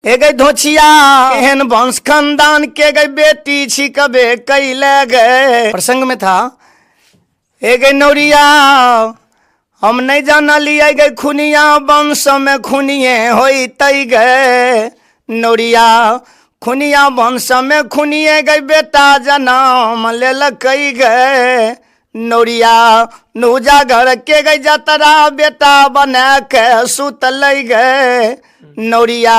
ए गई धोचिया केहन वंश खानदान के गई बेटी छिकबे कैले गए। प्रसंग में था ए गई नौरिया हम नहीं जानलिए गई खुनिया वंश में खुनिए होई तई गए। नौरिया खुनिया वंश में खुनिए गई बेटा जन्म लेल कई गए। नौरिया नूजा घर के गई जतरा बेटा बना के सुत लई गए। नौरिया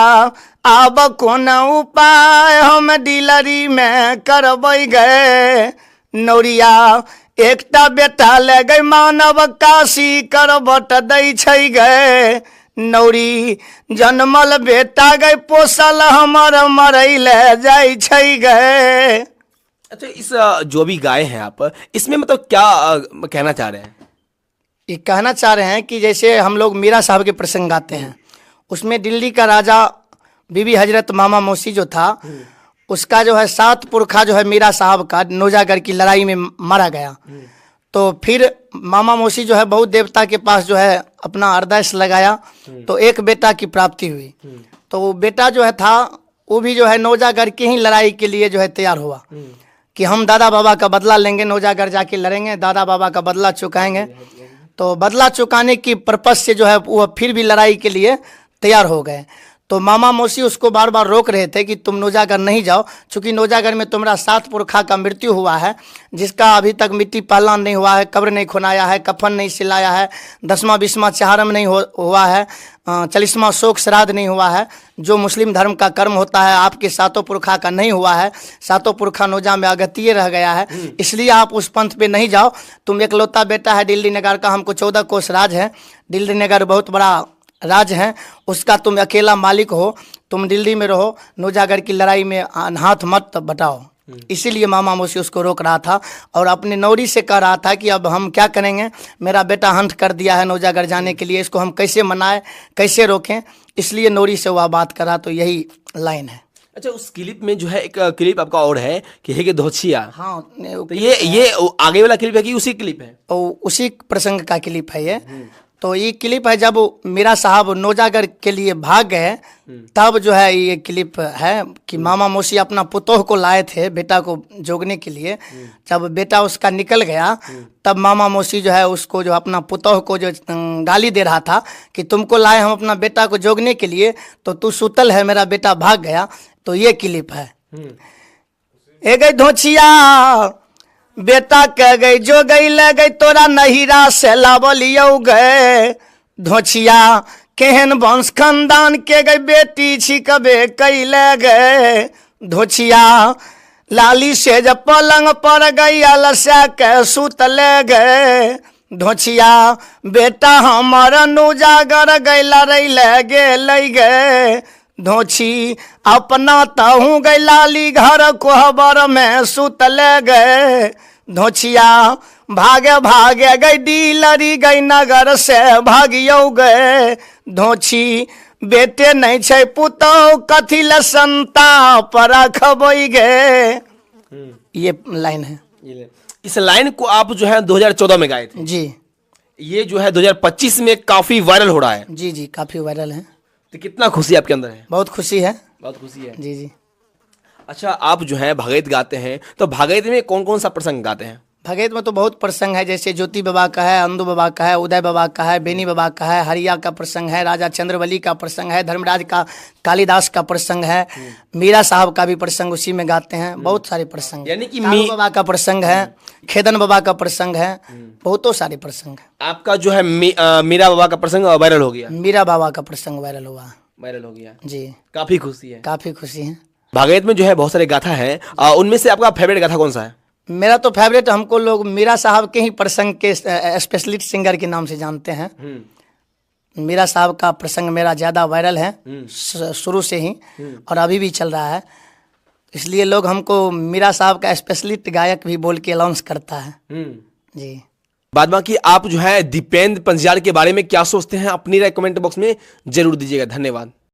आब कौन उपाय हम डिलरी में करबै गए। नौरिया एकटा बेटा ले गई मानव काशी करबट दै छै गए। नौरी जन्मल बेटा गई पोसल हमर मरई ले जाय छै गए। अच्छा, इस जो भी गाय हैं आप, इसमें मतलब क्या कहना चाह रहे हैं? ये कहना चाह रहे हैं कि जैसे हम लोग मीरा साहब के प्रसंग गाते हैं, उसमें दिल्ली का राजा बीबी हजरत मामा मौसी जो था, उसका जो है 7 पुरखा जो है मीरा साहब का नौजागर की लड़ाई में मारा गया। तो फिर मामा मौसी जो है बहुत देवता के पास जो है अपना अरदास लगाया, तो एक बेटा की प्राप्ति हुई। तो वो बेटा जो है था वो भी जो है नौजागर की ही लड़ाई के लिए जो है तैयार हुआ कि हम दादा बाबा का बदला लेंगे, नौजागर जाके लड़ेंगे, दादा बाबा का बदला चुकाएंगे। तो बदला चुकाने की पर्पस से जो है वो फिर भी लड़ाई के लिए तैयार हो गए। तो मामा मौसी उसको बार बार रोक रहे थे कि तुम नौजागर नहीं जाओ, चूँकि नौजागर में तुम्हारा 7 पुरखा का मृत्यु हुआ है, जिसका अभी तक मिट्टी पालन नहीं हुआ है, कब्र नहीं खुनाया है, कफन नहीं सिलाया है, 10वां 20वां चहारम नहीं हुआ है, 40वां शोक श्राद्ध नहीं हुआ है। जो मुस्लिम धर्म का कर्म होता है आपके 7 पुरखा का नहीं हुआ है, 7 पुरखा नौजा में अगतिये रह गया है, इसलिए आप उस पंथ पे नहीं जाओ। तुम एकलौता बेटा है दिल्ली नगर का, हमको 14 कोस राज है, दिल्ली नगर बहुत बड़ा राज है, उसका तुम अकेला मालिक हो, तुम दिल्ली में रहो, नौजागर की लड़ाई में हाथ मत बटाओ। इसीलिए मामा मौसी उसको रोक रहा था और अपने नौरी से कह रहा था कि अब हम क्या करेंगे, मेरा बेटा हंठ कर दिया है नौजागर जाने के लिए, इसको हम कैसे मनाएं, कैसे रोकें, इसलिए नौरी से वह बात करा। तो यही लाइन है। अच्छा, उस क्लिप में जो है एक क्लिप आपका और है कि है कि धोचिया। हाँ, तो ये आगे वाला क्लिप है कि उसी क्लिप है? तो उसी प्रसंग का क्लिप है ये। तो ये क्लिप है जब मीरा साहब नौजागर के लिए भाग गए, तब जो है ये क्लिप है कि मामा मौसी अपना पुतोह को लाए थे बेटा को जोगने के लिए। जब बेटा उसका निकल गया तब मामा मौसी जो है उसको जो अपना पुतोह को जो गाली दे रहा था कि तुमको लाए हम अपना बेटा को जोगने के लिए, तो तू सुतल है, मेरा बेटा भाग गया। तो ये क्लिप है। ए गई धोचिया बेटा कह गई जो गई ले गई तोरा नहीरा से लावलियो गए। धोचिया केहन वंश खानदान के गई बेटी छिकबे कैले गए। धोचिया लाली से जब पलंग पर गई अलसा के सुत ले गए। धोचिया बेटा हमारा नौजागर गई लड़ई ले गए। धोची अपना तहू गई लाली घर कोहबर में सुत ले गए। धोचिया भागे भागे गई डीलरी गई नगर से भागियो गए। धोची बेटे नहीं छै पुतौ कथी ले संताप रखबै गए। ये लाइन है। इस लाइन को आप जो है 2014 में गाए थे जी। ये जो है 2025 में काफी वायरल हो रहा है। जी जी, काफी वायरल है। तो कितना खुशी आपके अंदर है? बहुत खुशी है। बहुत खुशी है। जी जी। अच्छा, आप जो है भागवत गाते हैं, तो भागवत में कौन कौन सा प्रसंग गाते हैं? भागवत में तो बहुत प्रसंग है, जैसे ज्योति बाबा का है, अंधु बाबा का है, उदय बाबा का है, बेनी बाबा का है, हरिया का प्रसंग है, राजा चंद्रवली का प्रसंग है, धर्मराज का कालिदास का प्रसंग है, मीरा साहब का भी प्रसंग उसी में गाते हैं। बहुत सारे प्रसंग, यानी कि बाबा का प्रसंग है, खेदन बाबा का प्रसंग है, बहुतों सारे प्रसंग है। आपका जो है मीरा बाबा का प्रसंग वायरल हो गया? मीरा बाबा का प्रसंग वायरल हुआ। वायरल हो गया जी। काफी खुशी है। काफी खुशी है। भागवत में जो है बहुत सारे गाथा है, उनमें से आपका फेवरेट गाथा कौन सा है? मेरा तो फेवरेट, हमको लोग मीरा साहब के ही प्रसंग के स्पेशलिस्ट सिंगर के नाम से जानते हैं। मीरा साहब का प्रसंग मेरा ज़्यादा वायरल है शुरू से ही, और अभी भी चल रहा है, इसलिए लोग हमको मीरा साहब का स्पेशलिस्ट गायक भी बोल के अनाउंस करता है। जी। बाद बाकी आप जो है दीपेंद्र पंजियाल के बारे में क्या सोचते हैं अपनी राय कमेंट बॉक्स में जरूर दीजिएगा। धन्यवाद।